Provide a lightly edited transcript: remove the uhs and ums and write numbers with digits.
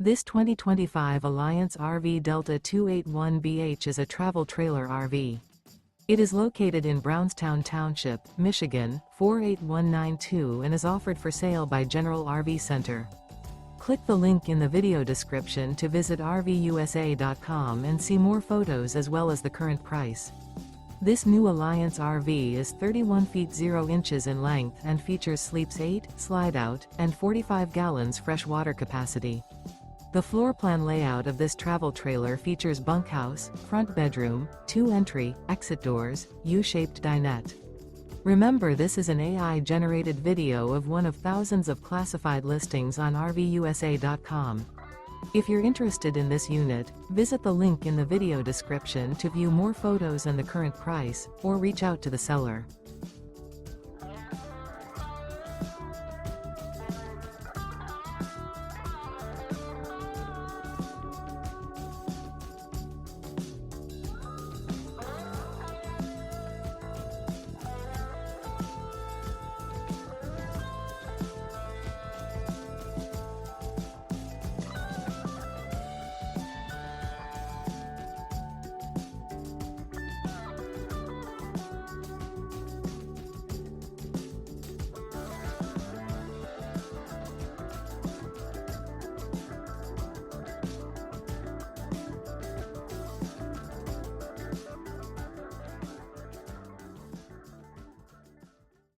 This 2025 Alliance RV Delta 281BH is a travel trailer RV. It is located in Brownstown Township, Michigan, 48192 and is offered for sale by General RV Center. Click the link in the video description to visit RVUSA.com and see more photos as well as the current price. This new Alliance RV is 31 feet 0 inches in length and features sleeps 8, slide-out, and 45 gallons fresh water capacity. The floor plan layout of this travel trailer features bunkhouse, front bedroom, 2 entry, exit doors, U-shaped dinette. Remember, this is an AI-generated video of one of thousands of classified listings on RVUSA.com. If you're interested in this unit, visit the link in the video description to view more photos and the current price, or reach out to the seller.